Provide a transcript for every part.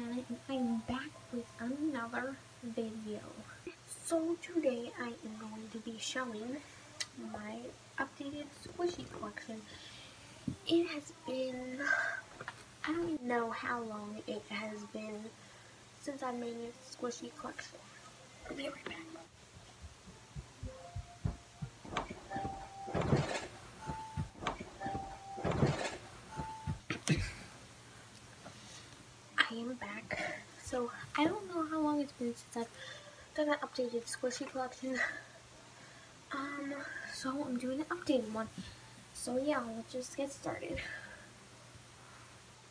Savannah, and I'm back with another video. So today I am going to be showing my updated squishy collection. It has been, I don't even know how long it has been since I made a squishy collection. I'll be right back. I am back. So I don't know how long it's been since I've done an updated squishy collection. So I'm doing an updated one. So yeah, let's just get started.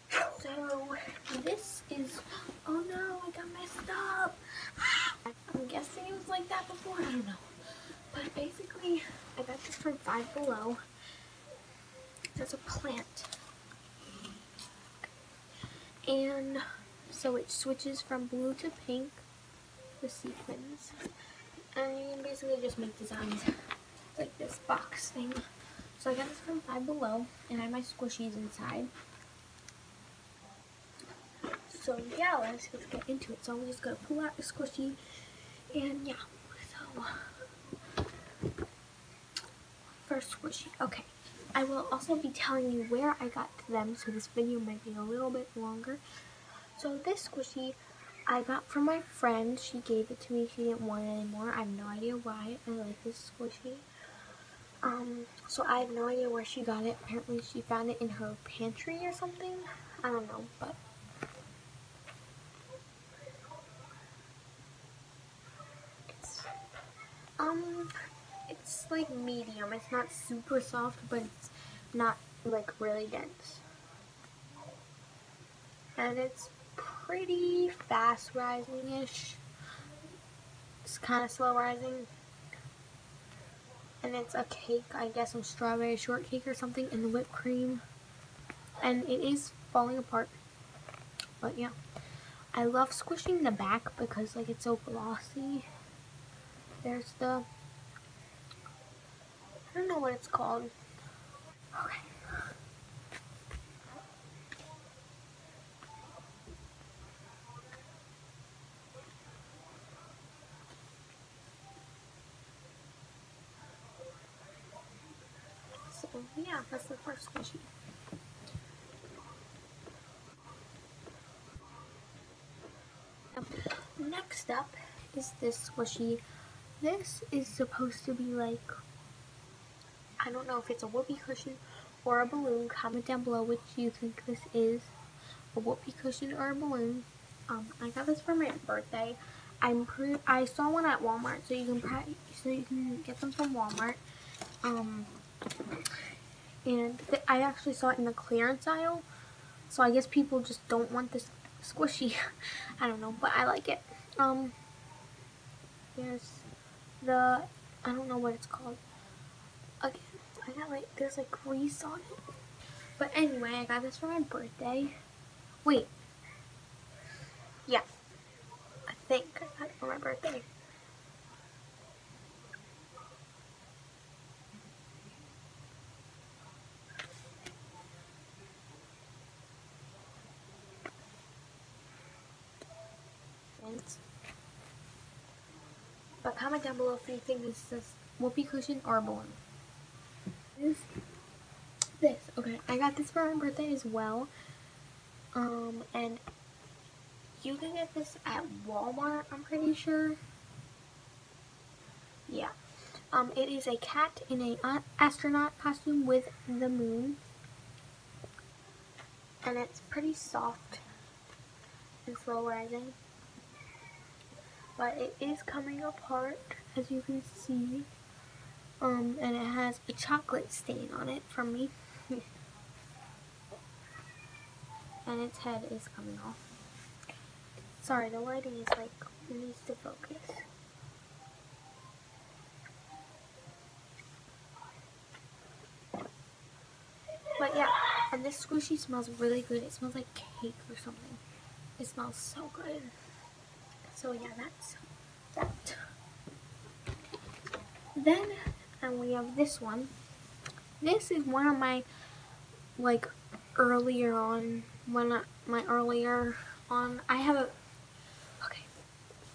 So this is, oh no, I got messed up. I'm guessing it was like that before, I don't know. But basically, I got this from Five Below. There's a plant. And so it switches from blue to pink, the sequins. And you can basically just make designs like this box thing. So I got this from Five Below, and I have my squishies inside. So yeah, let's just get into it. So I'm just gonna pull out the squishy, and yeah. So first squishy. Okay, I will also be telling you where I got them, so this video might be a little bit longer. So this squishy I got from my friend. She gave it to me. She didn't want it anymore. I have no idea why. I like this squishy. So I have no idea where she got it. Apparently she found it in her pantry or something. I don't know, but it's like medium. It's not super soft, but it's not like really dense. And it's pretty fast rising-ish. It's kind of slow rising. And it's a cake, I guess some strawberry shortcake or something, and the whipped cream. And it is falling apart. But yeah. I love squishing the back because like it's so glossy. There's the, I don't know what it's called. Okay. So yeah, that's the first squishy. Next up is this squishy. This is supposed to be like, I don't know if it's a whoopee cushion or a balloon. Comment down below which you think this is, a whoopee cushion or a balloon. I got this for my birthday. I saw one at Walmart, so you can get them from Walmart. And I actually saw it in the clearance aisle, so I guess people just don't want this squishy. I don't know, but I like it. There's the, I don't know what it's called. Again, I got like, there's like grease on it. But anyway, I got this for my birthday. Wait. Yeah. I think I got it for my birthday. But comment down below if you think this is a whoopee cushion or a balloon. This. Okay, I got this for my birthday as well. And you can get this at Walmart, I'm pretty sure. Yeah. It is a cat in an astronaut costume with the moon. And it's pretty soft and slow rising. But it is coming apart, as you can see. And it has a chocolate stain on it from me. And its head is coming off. Sorry, the lighting is like, it needs to focus. But yeah, and this squishy smells really good. It smells like cake or something. It smells so good. So yeah, that's that. Then, and we have this one. This is one of my, like, earlier on, my earlier on, I have a, okay,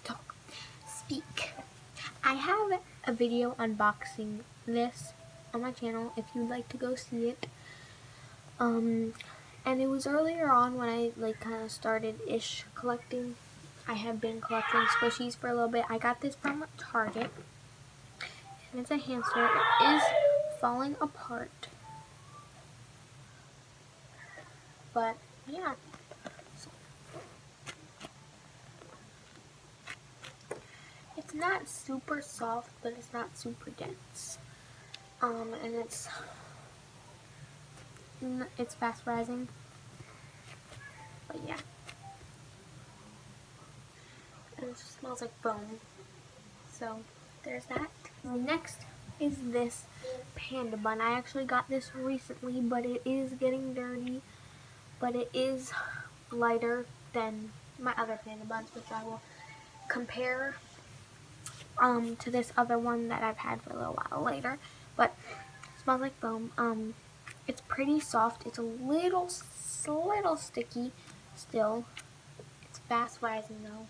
talk, speak. I have a video unboxing this on my channel if you'd like to go see it. And it was earlier on when I like kind of started-ish collecting. I have been collecting squishies for a little bit. I got this from Target, and it's a hamster. It is falling apart, but yeah. So, it's not super soft, but it's not super dense. And it's fast rising, but yeah. And it just smells like foam. So there's that. Next is this panda bun. I actually got this recently, but it is getting dirty. But it is lighter than my other panda buns, which I will compare to this other one that I've had for a little while later. But it smells like foam. It's pretty soft. It's a little sticky still. It's fast rising though.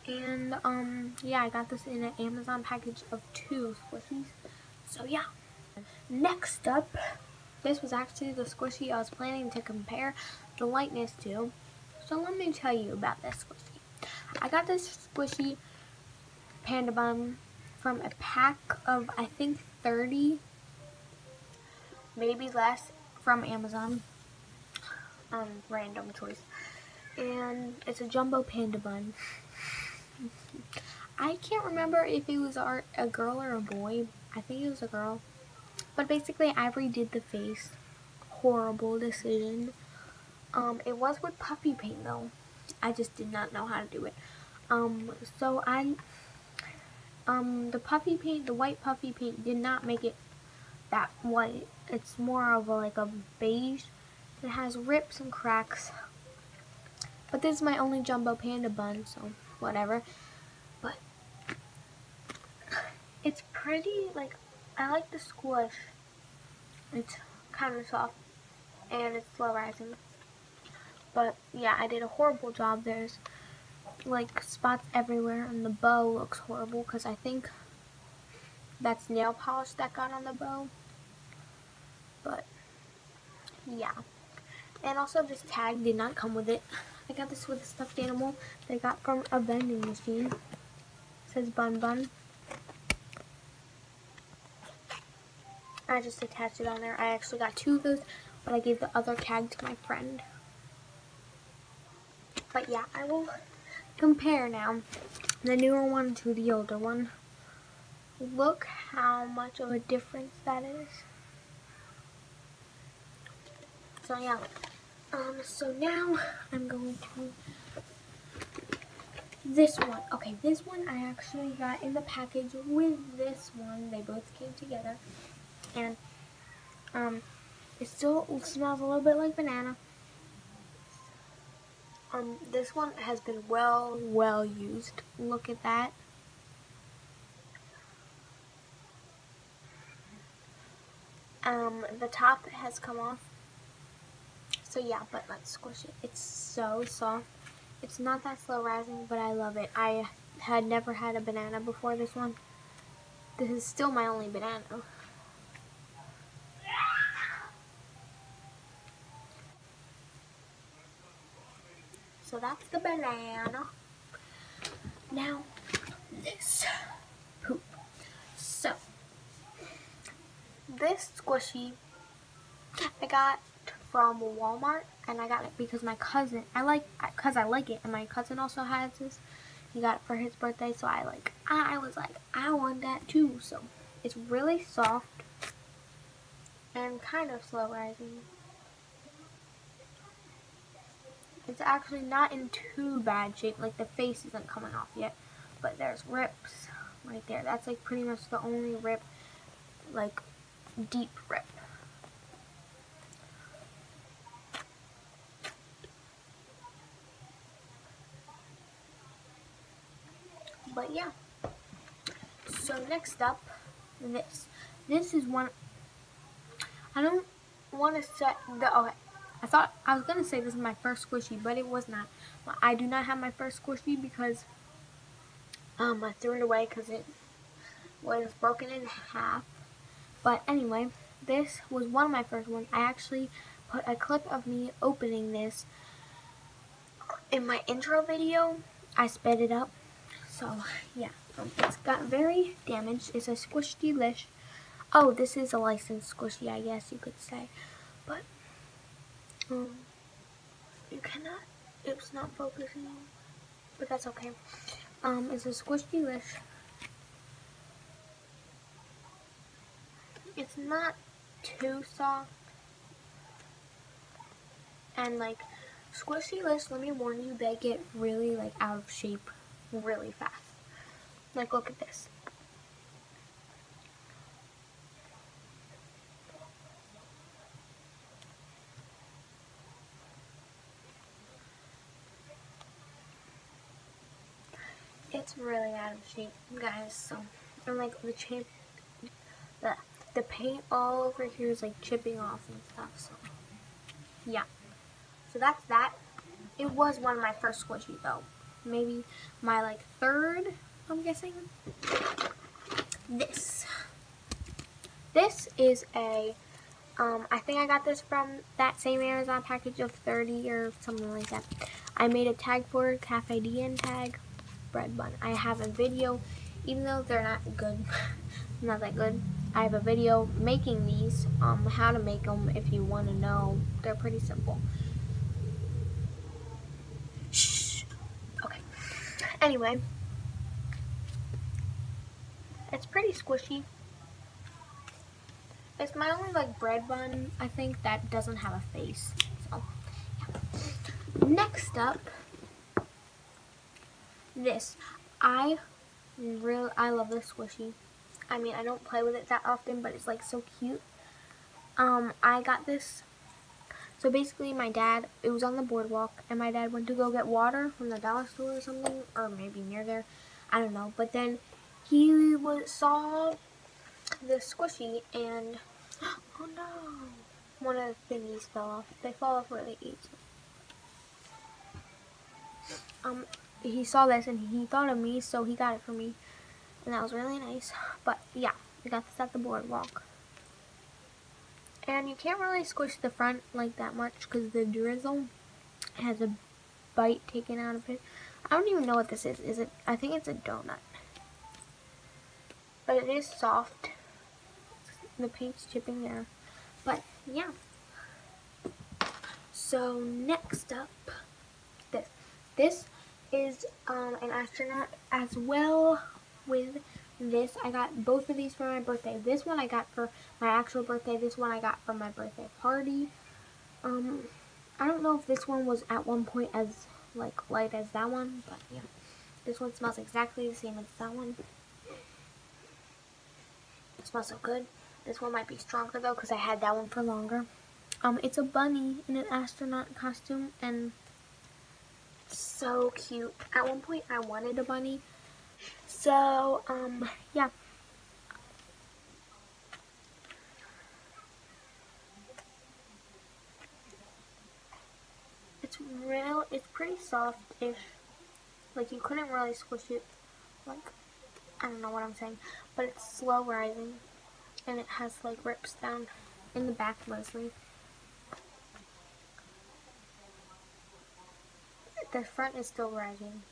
And yeah, I got this in an Amazon package of 2 squishies. So yeah. Next up, this was actually the squishy I was planning to compare the lightness to. So let me tell you about this squishy. I got this squishy panda bun from a pack of, I think, 30, maybe less, from Amazon. Random choice. And it's a jumbo panda bun. I can't remember if it was a girl or a boy. I think it was a girl. But basically, I redid the face. Horrible decision. It was with puffy paint though. I just did not know how to do it. So the puffy paint, the white puffy paint, did not make it that white. It's more of like a beige. It has rips and cracks. But this is my only jumbo panda bun, so whatever. But it's pretty, like, I like the squish. It's kind of soft, and it's slow rising. But yeah, I did a horrible job. There's like spots everywhere, and the bow looks horrible because I think that's nail polish that got on the bow. But yeah. And also, this tag did not come with it. I got this with a stuffed animal that I got from a vending machine. It says Bun Bun. I just attached it on there. I actually got 2 of those, but I gave the other tag to my friend. But yeah, I will compare now the newer one to the older one. Look how much of a difference that is. So yeah. So now I'm going to this one. Okay, this one I actually got in the package with this one. They both came together. And it still smells a little bit like banana. This one has been well used. Look at that. The top has come off. So yeah, but let's squish it. It's so soft. It's not that slow rising, but I love it. I had never had a banana before this one. This is still my only banana. So that's the banana. Now, this poop. So, this squishy I got from Walmart, and I got it because my cousin, I like it, and my cousin also has this. He got it for his birthday, so I was like, I want that too. So, it's really soft and kind of slow rising. It's actually not in too bad shape, like the face isn't coming off yet, but there's rips right there. That's like pretty much the only rip, like deep rip. But yeah. So next up this. This is one. I don't want to say the. Okay, I thought I was gonna say this is my first squishy, but it was not. I do not have my first squishy because I threw it away because it was broken in half. But anyway, this was one of my first ones. I actually put a clip of me opening this in my intro video. I sped it up. So, yeah. It's got very damaged. It's a Squish Delish. Oh, this is a licensed squishy, I guess you could say. But, you cannot, it's not focusing. But that's okay. It's a Squish Delish. It's not too soft. And, like, Squishy Lish, let me warn you, they get really, like, out of shape really fast. Like, look at this. It's really out of shape, guys. So, and like the paint all over here is like chipping off and stuff. So, yeah. So that's that. It was one of my first squishies though. Maybe my like third, I'm guessing. This is a I think I got this from that same Amazon package of 30 or something like that. I made a tag for it, Cafe Dien tag, bread bun. I have a video, even though they're not good, not that good. I have a video making these, how to make them if you want to know. They're pretty simple. Shh. Okay. Anyway, it's pretty squishy. It's my only like bread bun, I think, that doesn't have a face. So, yeah. Next up, this. I love this squishy. I mean, I don't play with it that often, but it's like so cute. I got this. So basically, my dad, it was on the boardwalk, and my dad went to go get water from the dollar store or something, or maybe near there. I don't know. But then he saw the squishy, and oh no, one of the thingies fell off. They fall off really easy. He saw this and he thought of me, so he got it for me, and that was really nice. But yeah, we got this at the boardwalk. And you can't really squish the front like that much because the drizzle has a bite taken out of it. I don't even know what this is. Is it? I think it's a donut. But it is soft. The paint's chipping there. But yeah. So next up, this. This is an astronaut as well with this. I got both of these for my birthday. This one I got for my actual birthday. This one I got for my birthday party. I don't know if this one was at one point as like light as that one, but yeah. This one smells exactly the same as that one. It smells so good. This one might be stronger though because I had that one for longer. It's a bunny in an astronaut costume and so cute. At one point I wanted a bunny. So, yeah. It's pretty soft-ish. Like, you couldn't really squish it. Like, I don't know what I'm saying. But it's slow rising. And it has, like, rips down in the back mostly. The front is still rising.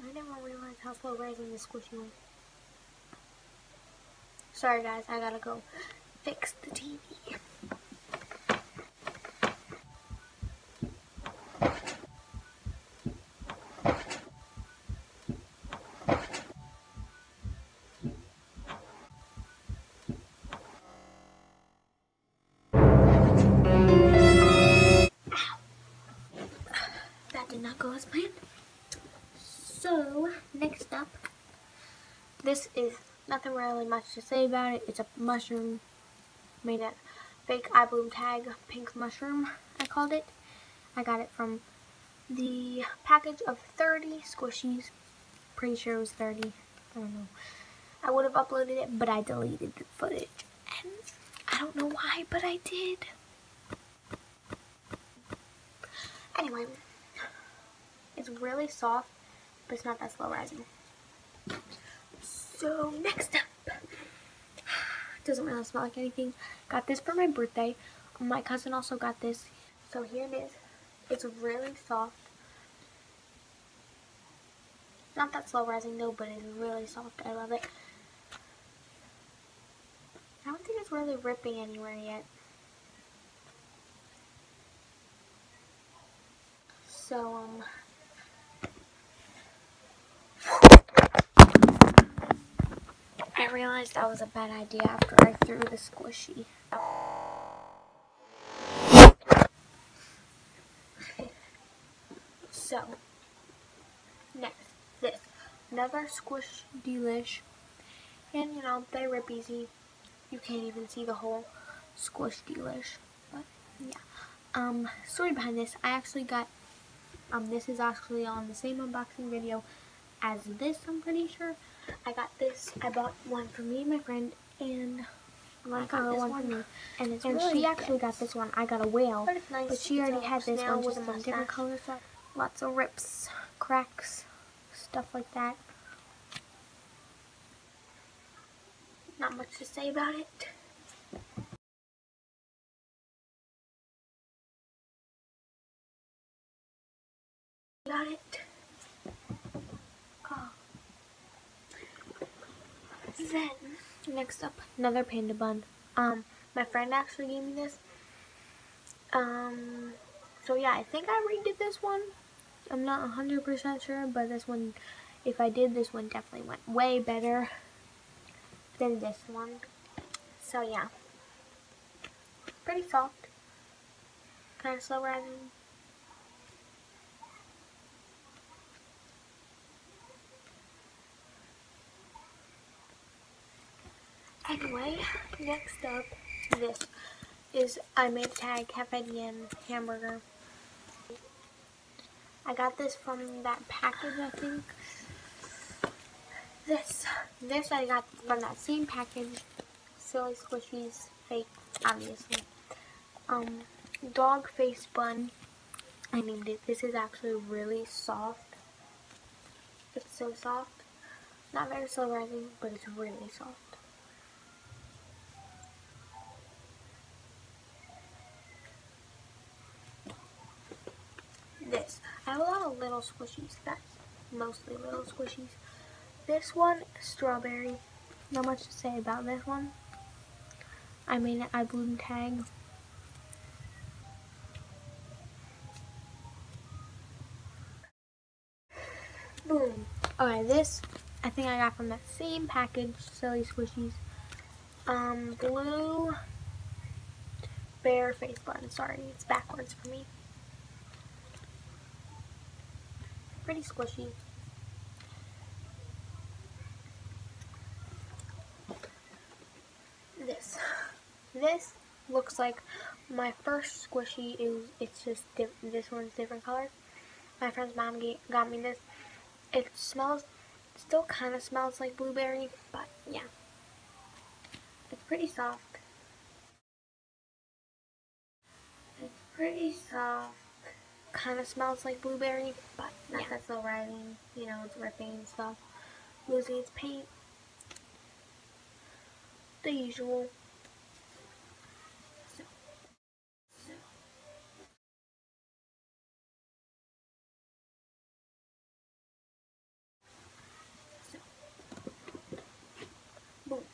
I never realized how slow rising this squishy was. Sorry guys, I gotta go fix the TV. That did not go as planned. So, next up, this is nothing really much to say about it. It's a mushroom made at Fake Eye Bloom Tag Pink Mushroom, I called it. I got it from the package of 30 squishies. pretty sure it was 30. I don't know. I would have uploaded it, but I deleted the footage. And I don't know why, but I did. Anyway, it's really soft, but it's not that slow rising. So next up, doesn't really smell like anything. Got this for my birthday. My cousin also got this. So here it is. It's really soft. Not that slow rising though, but it's really soft. I love it. I don't think it's really ripping anywhere yet. So, I realized that was a bad idea after I threw the squishy. So, next, this. Another Squish Delish. And, you know, they rip easy. You can't even see the whole Squish Delish. But, yeah. Story behind this, I actually got, this is actually on the same unboxing video as this, I'm pretty sure. I got this. I bought one for me and my friend, and I got this one for me. And really she actually got this one. I got a whale, but it's nice. But she already had this one, just in different colors. Lots of rips, cracks, stuff like that. Not much to say about it. Oh. Then, next up, another panda bun. My friend actually gave me this. So yeah, I think I redid this one. I'm not 100% sure, but this one, if I did, this one definitely went way better than this one. So yeah, pretty soft, kind of slow rising. Anyway, next up, this is I made a tag Cafe Dien hamburger. I got this from that package, I think. This I got from that same package. Silly Squishies, fake, obviously. Dog face bun. I named it. This is actually really soft. It's so soft. Not very slow rising, but it's really soft. This. I have a lot of little squishies, guys. Mostly little squishies. This one, strawberry. Not much to say about this one. I made an iBloom tag. Boom. Alright, this I think I got from that same package, Silly Squishies. Blue bear face bun. Sorry, it's backwards for me. Pretty squishy. This looks like my first squishy. It's just this one's different colors. My friend's mom got me this. It still kind of smells like blueberry, but yeah, it's pretty soft. Kind of smells like blueberry, but not that slow rising. You know, it's ripping and stuff, losing its paint. The usual. Boom.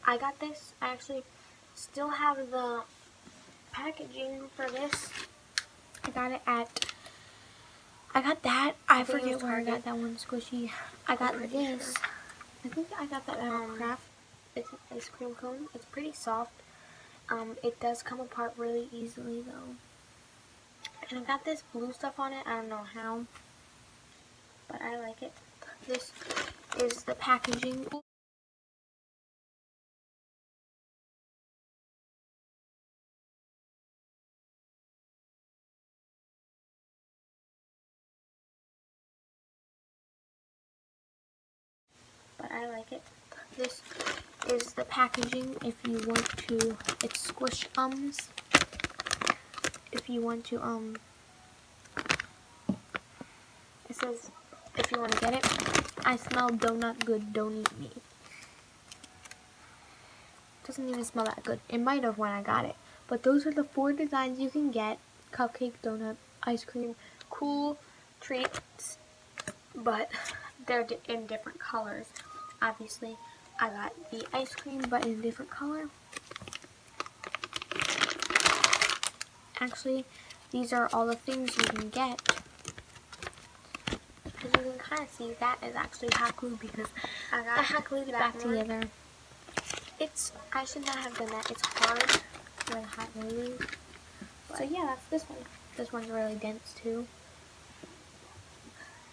I got this. I actually still have the packaging for this. I got that. I forget where I got that one squishy. I got this. I think I got that at Craft. It's an ice cream cone. It's pretty soft. It does come apart really easily though. And I got this blue stuff on it. I don't know how, but I like it. This is the packaging. like it. This is the packaging if you want to, it's Squish-Ums. If you want to, it says, if you want to get it, I smell donut good, don't eat me. Doesn't even smell that good. It might have when I got it. But those are the 4 designs you can get. Cupcake, donut, ice cream, cool treats, but they're in different colors. Obviously, I got the ice cream, but in a different color. Actually, these are all the things you can get. As you can kind of see, that is actually hot glue because I hot glued it back together. I should not have done that. It's hard when hot glue. So yeah, that's this one. This one's really dense too.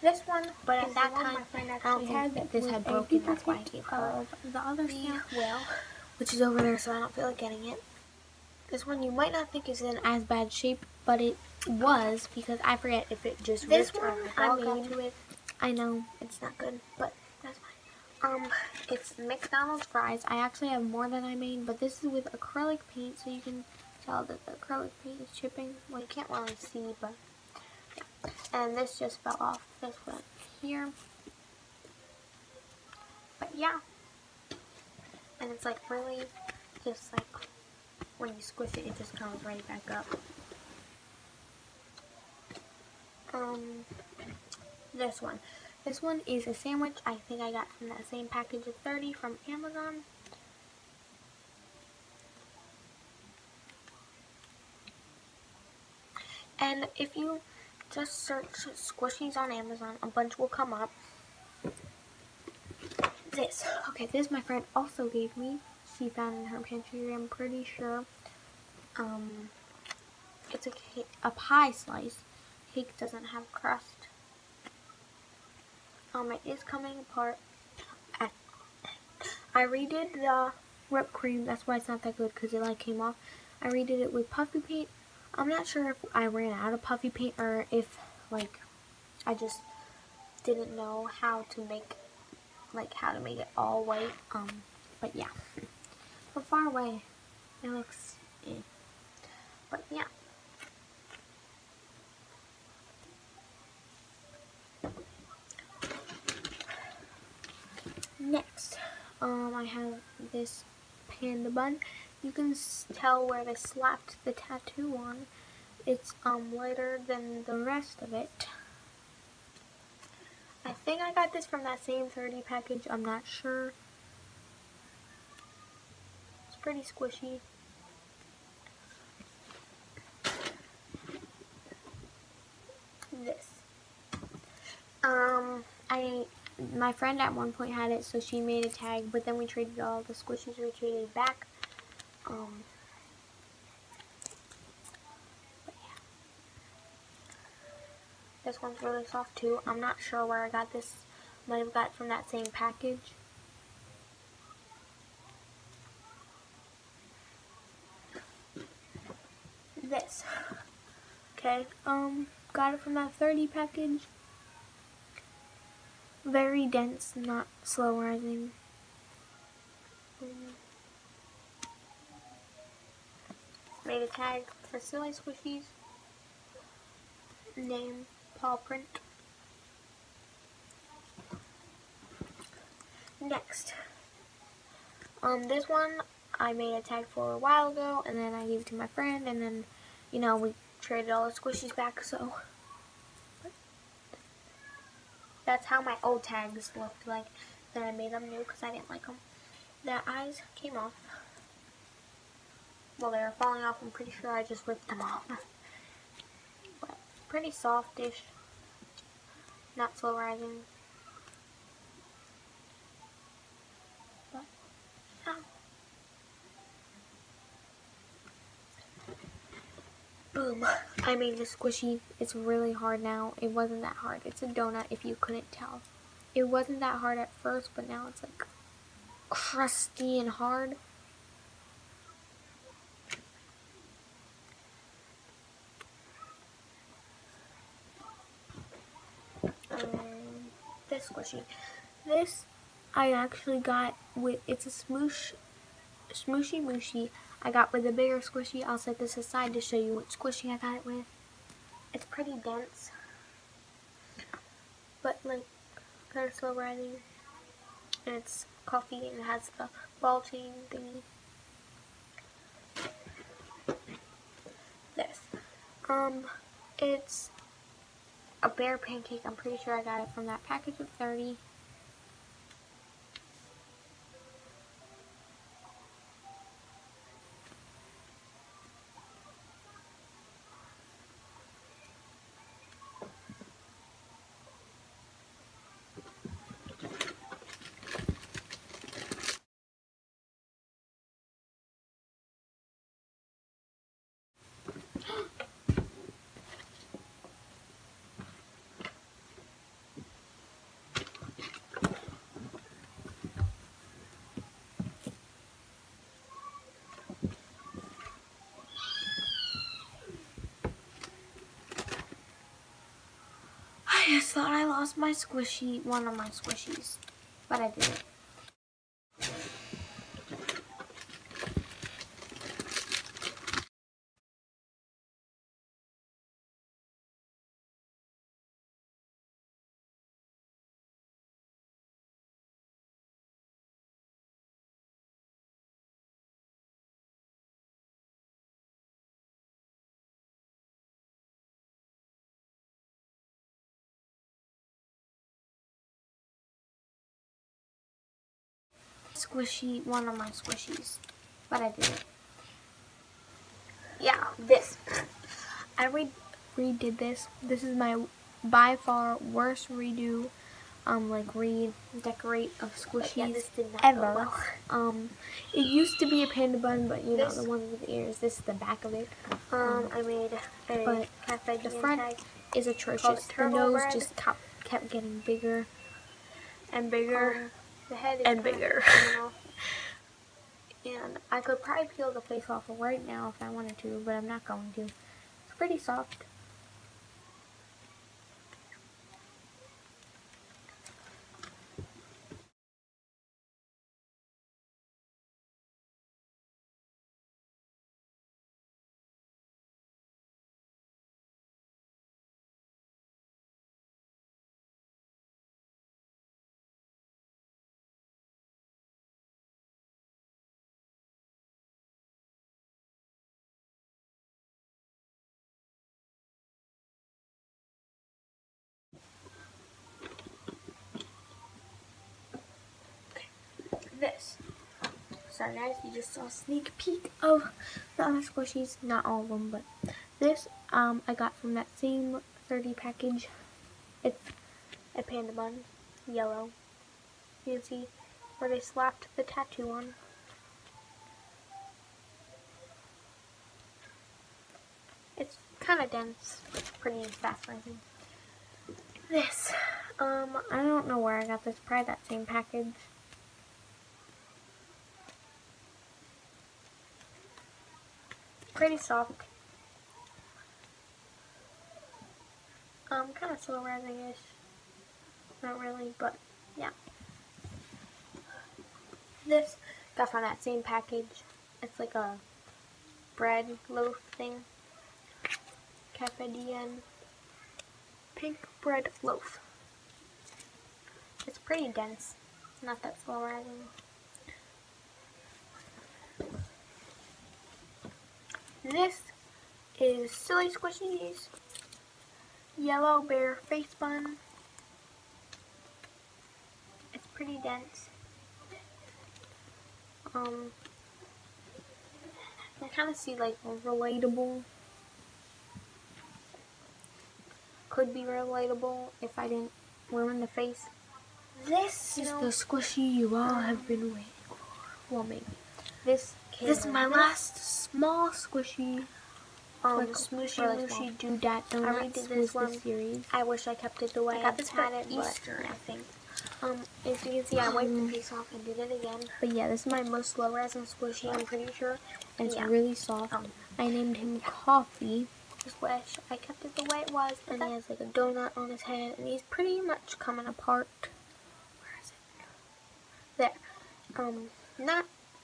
This one, but at that time, I don't think that this had broken. That's why I gave her the other stamp, which is over there, so I don't feel like getting it. This one you might not think is in as bad shape, but it was because I forget if it just ripped or if I got to it. I know it's not good, but that's fine. It's McDonald's fries. I actually have more than I made, but this is with acrylic paint, so you can tell that the acrylic paint is chipping. Well, you can't really see, but yeah. And this just fell off. This went here. But yeah. And it's like really just like when you squish it, it just comes right back up. This one. This one is a sandwich I think I got from that same package of 30 from Amazon. And if you just search squishies on Amazon, a bunch will come up. Okay, this my friend also gave me. She found in her pantry, I'm pretty sure. It's a pie slice. Cake doesn't have crust. It is coming apart. I redid the whipped cream. That's why it's not that good, because it like came off. I redid it with puffy paint. I'm not sure if I ran out of puffy paint or if like I just didn't know how to make it all white. But yeah, from far away it looks but yeah. Next, I have this panda bun. You can tell where they slapped the tattoo on. It's lighter than the rest of it. I think I got this from that same 30 package. I'm not sure. It's pretty squishy. This. My friend at one point had it, so she made a tag, but then we traded all the squishies, we traded back. But yeah. This one's really soft too. I'm not sure where I got this. Might have got it from that same package. This. Okay, got it from that 30 package. Very dense, not slow rising. Made a tag for Silly Squishies. Name, paw print. Next. This one I made a tag for a while ago, and then I gave it to my friend, and then, you know, we traded all the squishies back, so that's how my old tags looked like. Then I made them new because I didn't like them. Their eyes came off. Well, they were falling off. I'm pretty sure I just ripped them off. But pretty softish. Not slow rising. But, yeah. Boom. I made this squishy. It's really hard now. It wasn't that hard. It's a donut if you couldn't tell. It wasn't that hard at first, but now it's like crusty and hard. This squishy. This I actually got with, it's a Smooshy Mooshy I got with a bigger squishy. I'll set this aside to show you what squishy I got it with. It's pretty dense, but like kind of slow rising. And it's coffee and it has a ball chain thingy. This. It's a bear pancake. I'm pretty sure I got it from that package of 30. I just thought I lost my squishy, one of my squishies, but I didn't. Squishy, one of my squishies, but I didn't. Yeah, this. I redid this. This is my by far worst redo, like redecorate of squishies this did not ever. go well. It used to be a panda bun, but you know the one with the ears. This is the back of it. I made a cafe. The front is atrocious. The nose just kept getting bigger and bigger. The head is and bigger. And I could probably peel the face off right now if I wanted to, but I'm not going to. It's pretty soft. This. Sorry guys, you just saw a sneak peek of the other squishies. Not all of them, but this I got from that same 30 package. It's a panda bun, yellow. You can see where they slapped the tattoo on. It's kind of dense, pretty fast rising. This, I don't know where I got this, probably that same package. Pretty soft. Kind of slow rising-ish. Not really, but yeah. This got from that same package. It's like a bread loaf thing. Cafe Dien pink bread loaf. It's pretty dense. Not that slow rising. This is Silly Squishies Yellow Bear Face Bun. It's pretty dense. I kind of see like relatable. Could be relatable if I didn't ruin the face. This is the squishy you all have been waiting for. Well, maybe. This is my last small squishy. Smooshy Mooshy Doodad Donuts. I redid this one. Series. I wish I kept it the way I got this for Easter, I think. As you can see, I wiped the piece off and did it again. But yeah, this is my most slow rising squishy, I'm pretty sure. And it's really soft. I named him Coffee. Just wish I kept it the way it was. And he has like a donut on his head, and he's pretty much coming apart. Where is it?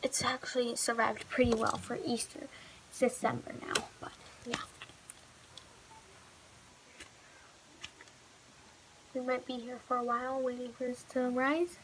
It's actually survived pretty well for Easter. It's December now, but yeah. We might be here for a while waiting for this to rise.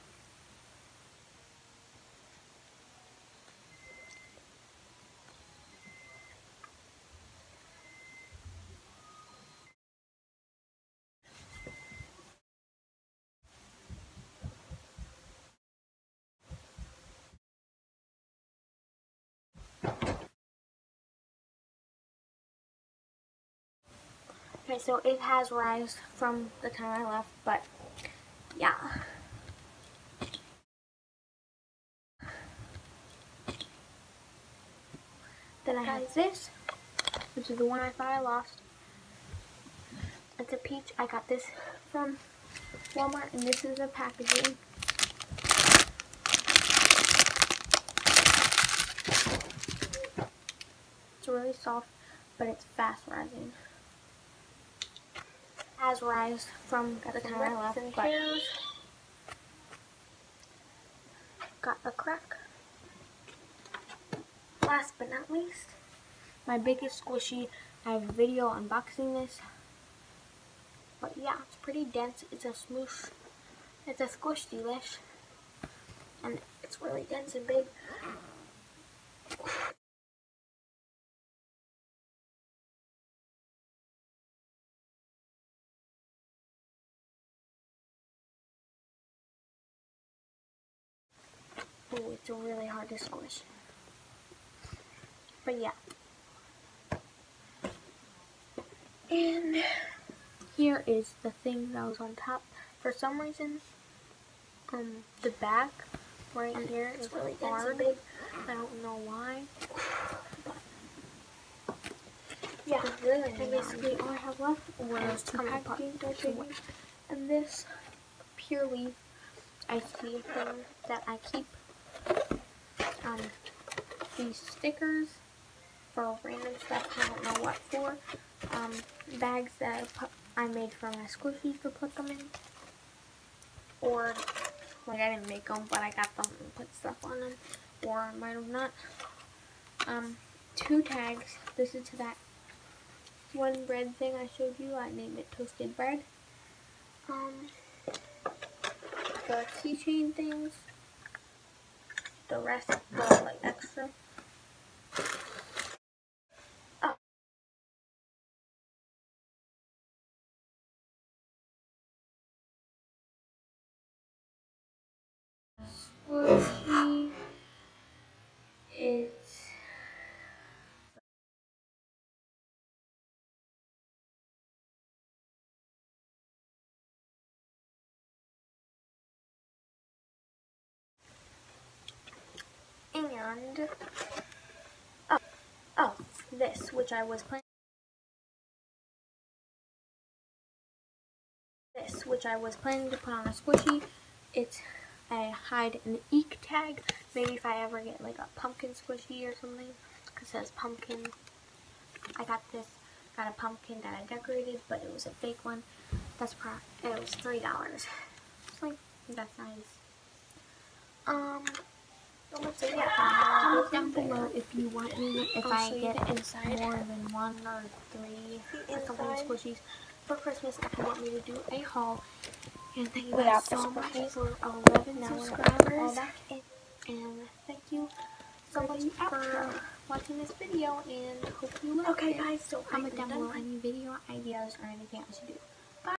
Okay, so it has rised from the time I left, but yeah. Then I have this, which is the one I thought I lost. It's a peach. I got this from Walmart, and this is the packaging. It's really soft, but it's fast rising. Has rise from the time I left, but got a crack. Last but not least, my biggest squishy. I have a video unboxing this, but yeah, it's pretty dense. It's a smoosh. It's a squish delish, and it's really dense and big. Oh, it's really hard to squish. But yeah. And here is the thing that was on top. For some reason, the back right here is really hard. Big. I don't know why. But yeah, really. And basically all I have left were those two packaging, and this purely iced tea thing that I keep. These stickers for random stuff, I don't know what for. Bags that I made for my squishies to put them in. Or, like, I didn't make them, but I got them and put stuff on them. Or I might have not. 2 tags. This is to that one bread thing I showed you. I named it Toasted Bread. The keychain things. The rest, the like extra. Oh. Squishy. It's and this, which I was planning. This, which I was planning to put on a squishy. It's a hide and eek tag. Maybe if I ever get like a pumpkin squishy or something, it says pumpkin. I got a pumpkin that I decorated, but it was a fake one. It was $3. It's like, that's nice. So yeah, comment down below if you want me if I get more than 1 or 3 or something squishies for Christmas. If you want me to do a haul. And thank you guys so much for 11 subscribers. And thank you so much for watching this video, and hope you like it. Okay guys, so comment down below any video ideas or anything I should do.